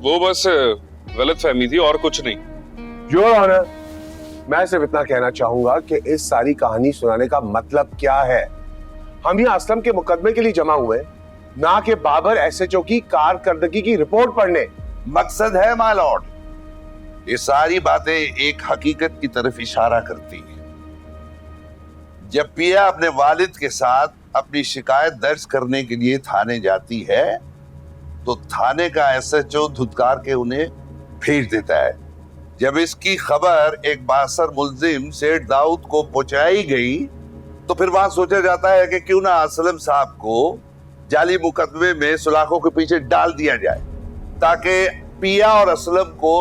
वो बस गलत फहमी थी और कुछ नहीं। योर ऑनर, मैं सिर्फ इतना कहना चाहूंगा कि इस सारी कहानी सुनाने का मतलब क्या है। हम यहाँ असलम के मुकदमे के लिए जमा हुए, ना कि बाबर एसएचओ की कारकर्दगी की रिपोर्ट पढ़ने। मकसद है माय लॉर्ड, ये सारी बातें एक हकीकत की तरफ इशारा करती हैं। जब पिया अपने वालिद के साथ अपनी शिकायत दर्ज करने के लिए थाने जाती है तो थाने का एसएचओ धुतकार के उन्हें भेज देता है। जब इसकी खबर एक बासर मुल्जिम सेठ दाऊद को पहुंचाई गई तो फिर वहां सोचा जाता है कि क्यों ना असलम साहब को जाली मुकदमे में सुलाखों के पीछे डाल दिया जाए, ताकि पिया और असलम को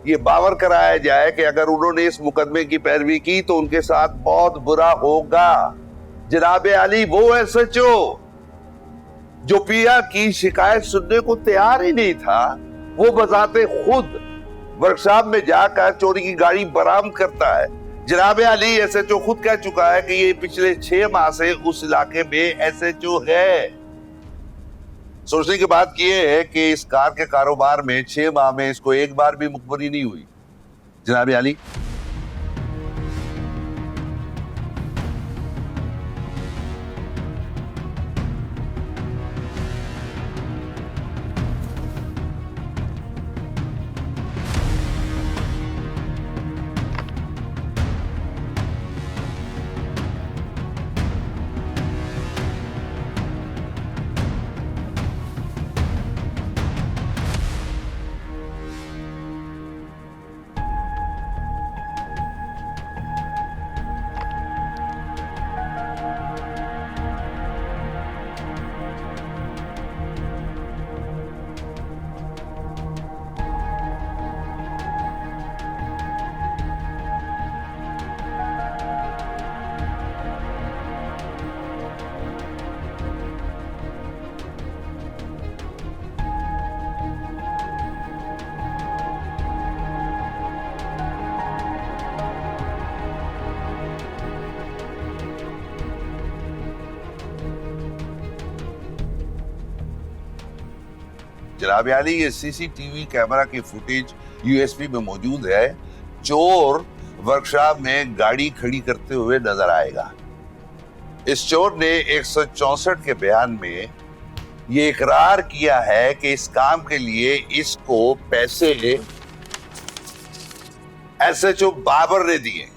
ये बावर कराया जाए कि अगर उन्होंने इस मुकदमे की पैरवी की तो उनके साथ बहुत बुरा होगा। जनाब अली वो एसएचओ जो पिया की शिकायत सुनने को तैयार ही नहीं था, वो बजाते खुद वर्कशॉप में जाकर चोरी की गाड़ी बरामद करता है। जनाब अली एसएचओ खुद कह चुका है कि ये पिछले 6 माह से उस इलाके में एसएचओ है। सोचने की बात यह है कि इस कार के कारोबार में 6 माह में इसको एक बार भी मुखबरी नहीं हुई। जनाब अली, जनाब अली ये सीसीटीवी कैमरा की फुटेज यूएसबी में मौजूद है। चोर वर्कशॉप में गाड़ी खड़ी करते हुए नजर आएगा। इस चोर ने 164 के बयान में ये इकरार किया है कि इस काम के लिए इसको पैसे एसएचओ बाबर ने दिए।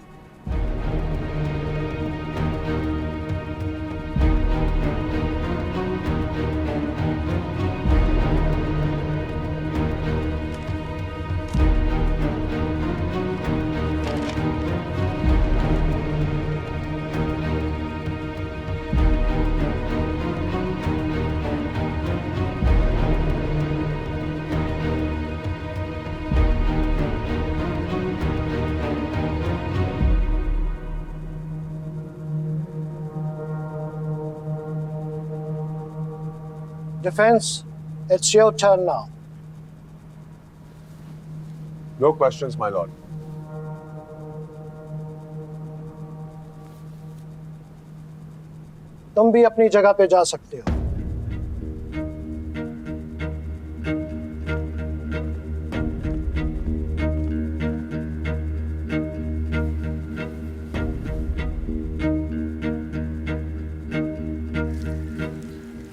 Defense, it's your turn now. No questions, my lord. तुम भी अपनी जगह पे जा सकते हो।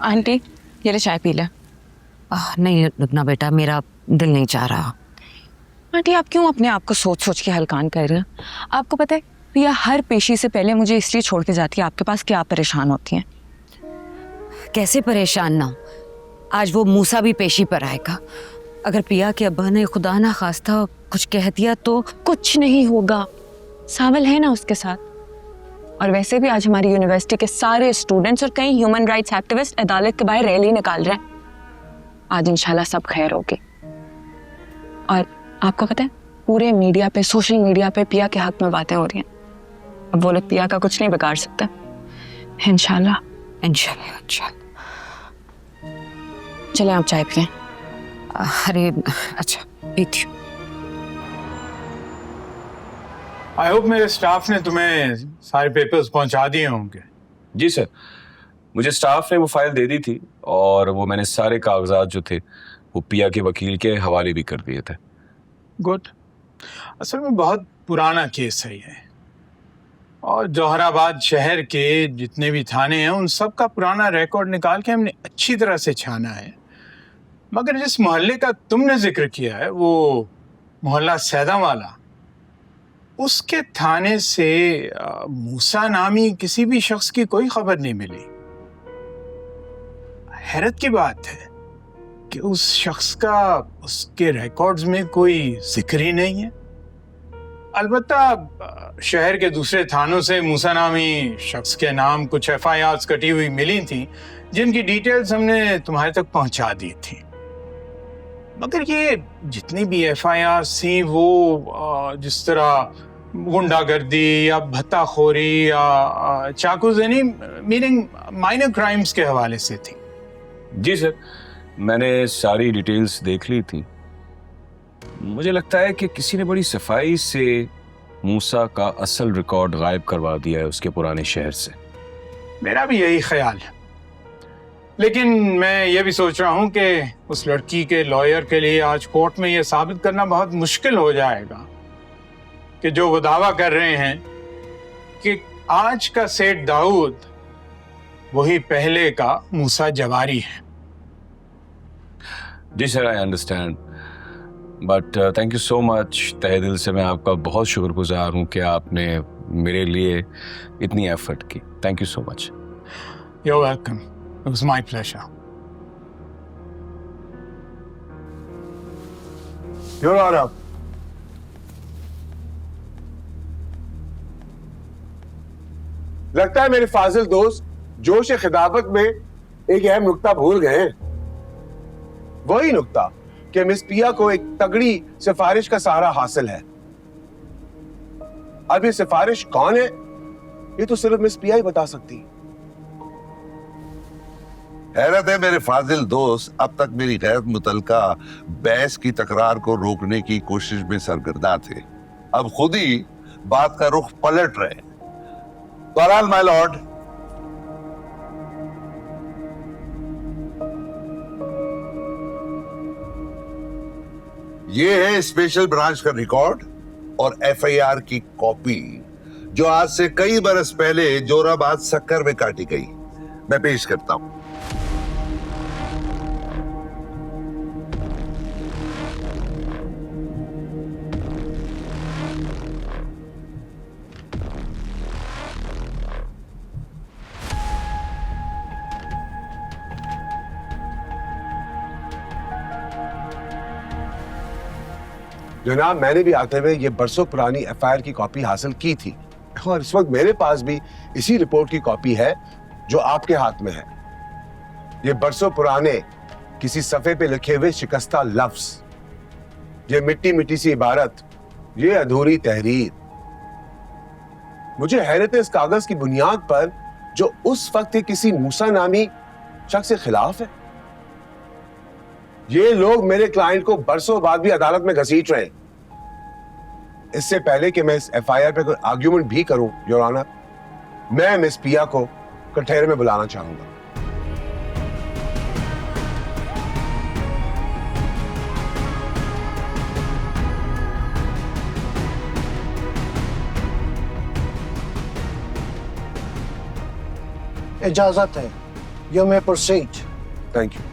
आंटी, ये ले चाय पी ले। नहीं रुकना बेटा, मेरा दिल नहीं चाह रहा। आंटी, आप क्यों अपने आप को सोच सोच के हलकान कर रहे हैं? आपको पता है पिया हर पेशी से पहले मुझे इसलिए छोड़ के जाती है आपके पास कि आप परेशान होती हैं। कैसे परेशान ना हो? आज वो मूसा भी पेशी पर आएगा। अगर पिया के अब्बा ने खुदा ना खास्ता कुछ कह दिया तो कुछ नहीं होगा, सावल है ना उसके साथ। और वैसे भी आज हमारी यूनिवर्सिटी के सारे स्टूडेंट्स और कई ह्यूमन राइट्स एक्टिविस्ट अदालत के बाहर रैली निकाल रहे हैं। आज इंशाल्लाह सब खैर होगी। और आपको पता है पूरे मीडिया पे, सोशल मीडिया पे पिया के हक में बातें हो रही हैं। अब वो लोग पिया का कुछ नहीं बिगाड़ सकते। इंशाल्लाह इंशाल्लाह इंशाल्लाह। चले आप चाय पिए। अरे अच्छा, पीती हूँ। आई होप मेरे स्टाफ ने तुम्हें सारे पेपर्स पहुंचा दिए होंगे। जी सर, मुझे स्टाफ ने वो फाइल दे दी थी और वो मैंने सारे कागजात जो थे वो पिया के वकील के हवाले भी कर दिए थे। गुड। असल में बहुत पुराना केस है ये, और जौहराबाद शहर के जितने भी थाने हैं उन सब का पुराना रिकॉर्ड निकाल के हमने अच्छी तरह से छाना है। मगर जिस मोहल्ले का तुमने जिक्र किया है, वो मोहल्ला सैदा वाला, उसके थाने से मूसा नामी किसी भी शख्स की कोई खबर नहीं मिली। हैरत की बात है कि उस शख्स का उसके रिकॉर्ड्स में कोई जिक्र ही नहीं है। अलबत्ता शहर के दूसरे थानों से मूसा नामी शख्स के नाम कुछ FIRs कटी हुई मिली थी, जिनकी डिटेल्स हमने तुम्हारे तक पहुंचा दी थी। मगर ये जितनी भी FIRs थी वो जिस तरह गुंडागर्दी या भत्ताखोरी या चाकूजनी, मीनिंग माइनर क्राइम्स के हवाले से थी। जी सर, मैंने सारी डिटेल्स देख ली थी। मुझे लगता है कि किसी ने बड़ी सफाई से मूसा का असल रिकॉर्ड गायब करवा दिया है उसके पुराने शहर से। मेरा भी यही ख्याल है, लेकिन मैं ये भी सोच रहा हूं कि उस लड़की के लॉयर के लिए आज कोर्ट में यह साबित करना बहुत मुश्किल हो जाएगा कि जो वो दावा कर रहे हैं कि आज का सेठ दाऊद वही पहले का मूसा जवारी है। जी sir, I understand, but thank you so much. तहे दिल से मैं आपका बहुत शुक्रगुजार हूँ कि आपने मेरे लिए इतनी एफर्ट की। Thank you so much. You're welcome. It was my pleasure. Your Honor, लगता है मेरे फाजिल दोस्त जोश खिताबत में एक अहम नुक्ता भूल गए हैं। वही नुक्ता कि मिस पिया को एक तगड़ी सिफारिश का सहारा हासिल है। अब ये सिफारिश कौन है, ये तो सिर्फ मिस पिया ही बता सकती है। हैरत है मेरे फाजिल दोस्त अब तक मेरी गैर मुतलका बहस की तकरार को रोकने की कोशिश में सरगर्दा थे, अब खुद ही बात का रुख पलट रहे। बहरहाल माय लॉर्ड, ये है स्पेशल ब्रांच का रिकॉर्ड और FIR की कॉपी जो आज से कई बरस पहले जोराबाद सक्कर में काटी गई। मैं पेश करता हूं। जनाब, मैंने भी आते हुए ये बरसों पुरानी FIR की कॉपी हासिल की थी और इस वक्त मेरे पास भी इसी रिपोर्ट की कॉपी है जो आपके हाथ में है। ये बरसों पुराने किसी सफ़े पे लिखे हुए शिकस्ता लफ्ज, ये मिट्टी मिट्टी सी इबारत, ये अधूरी तहरीर। मुझे हैरत है इस कागज की बुनियाद पर जो उस वक्त के किसी मूसा नामी शख्स के खिलाफ है। ये लोग मेरे क्लाइंट को बरसों बाद भी अदालत में घसीट रहे हैं। इससे पहले कि मैं इस FIR पे कोई आर्ग्यूमेंट भी करूं, योर ऑनर, मैं मिस पिया को कठहरे में बुलाना चाहूंगा। इजाजत है। You may proceed. Thank you.